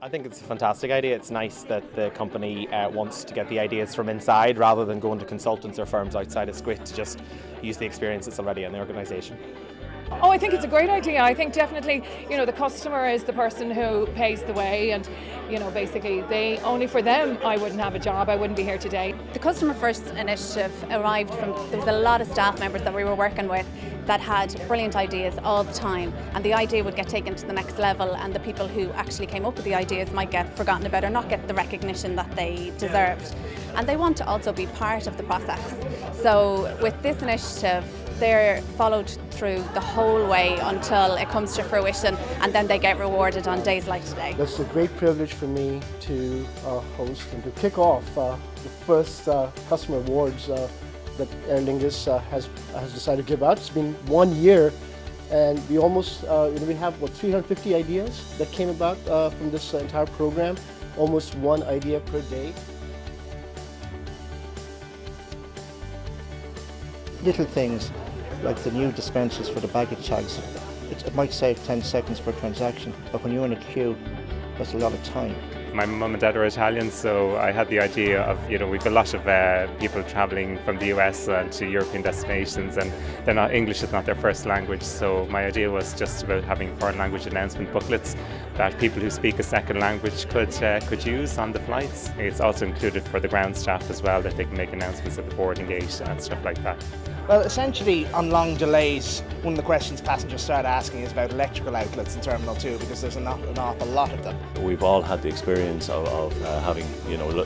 I think it's a fantastic idea. It's nice that the company wants to get the ideas from inside rather than going to consultants or firms outside. It's great to just use the experience that's already in the organisation. Oh, I think it's a great idea. I think definitely, the customer is the person who pays the way, and, basically only for them I wouldn't have a job, I wouldn't be here today. The Customer First initiative arrived from, there was a lot of staff members that we were working with that had brilliant ideas all the time, and the idea would get taken to the next level, and the people who actually came up with the ideas might get forgotten about or not get the recognition that they deserved. And they want to also be part of the process. So with this initiative, they're followed through the whole way until it comes to fruition, and then they get rewarded on days like today. It's a great privilege for me to host and to kick off the first customer awards that Aer Lingus has decided to give out. It's been 1 year, and we almost we have 350 ideas that came about from this entire program, almost one idea per day. Little things like the new dispensers for the baggage tags, it might save 10 seconds per transaction, but when you're in a queue, that's a lot of time. My mum and dad are Italian, so I had the idea of, we've a lot of people travelling from the US to European destinations, and English is not their first language, so my idea was just about having foreign language announcement booklets that people who speak a second language could use on the flights. It's also included for the ground staff as well, that they can make announcements at the boarding gate and stuff like that. Well, essentially, on long delays, one of the questions passengers start asking is about electrical outlets in Terminal 2, because there's an awful lot of them. We've all had the experience of having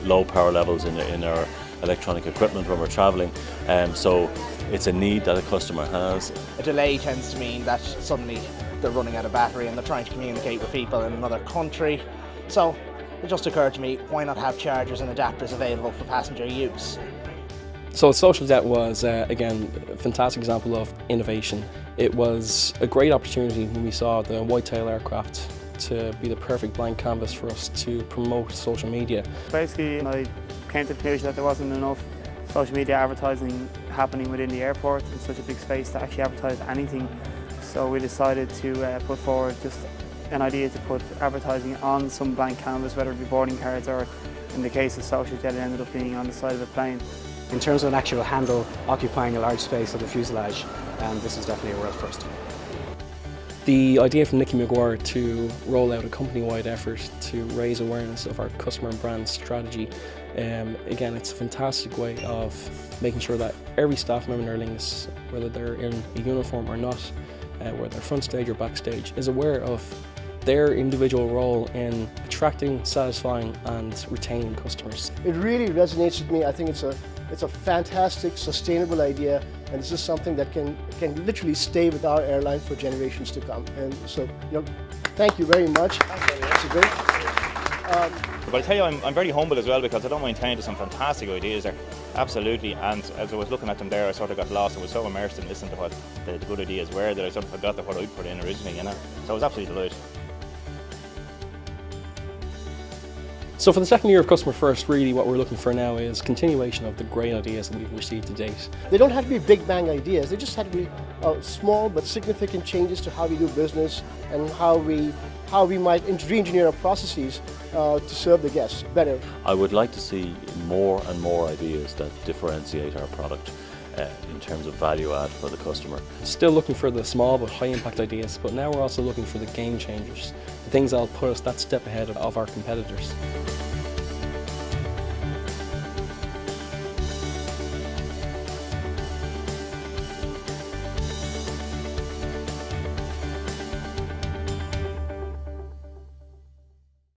low power levels in our electronic equipment when we're travelling, so it's a need that a customer has. A delay tends to mean that suddenly they're running out of battery and they're trying to communicate with people in another country. So it just occurred to me, why not have chargers and adapters available for passenger use? So Social Debt was, again, a fantastic example of innovation. It was a great opportunity when we saw the white-tail aircraft to be the perfect blank canvas for us to promote social media. Basically, I came to the conclusion that there wasn't enough social media advertising happening within the airport in such a big space to actually advertise anything. So we decided to put forward just an idea to put advertising on some blank canvas, whether it be boarding cards or, in the case of Social Debt, it ended up being on the side of a plane. In terms of an actual handle occupying a large space of the fuselage, this is definitely a world first. The idea from Nicky Maguire to roll out a company-wide effort to raise awareness of our customer and brand strategy, again, it's a fantastic way of making sure that every staff member in Aer Lingus, whether they're in a uniform or not, whether they're front stage or backstage, is aware of their individual role in attracting, satisfying and retaining customers. It really resonates with me. I think it's a fantastic, sustainable idea, and this is something that can literally stay with our airline for generations to come. And so, thank you very much. It's great. But I tell you, I'm very humble as well, because I don't mind telling you there's some fantastic ideas there, absolutely. And as I was looking at them there, I sort of got lost. I was so immersed in listening to what the good ideas were that I sort of forgot what I put in originally, So I was absolutely delighted. So for the second year of Customer First, really what we're looking for now is continuation of the great ideas that we've received to date. They don't have to be big bang ideas, they just have to be small but significant changes to how we do business and how we might re-engineer our processes to serve the guests better. I would like to see more and more ideas that differentiate our product in terms of value add for the customer. Still looking for the small but high impact ideas, but now we're also looking for the game changers, the things that'll put us that step ahead of our competitors.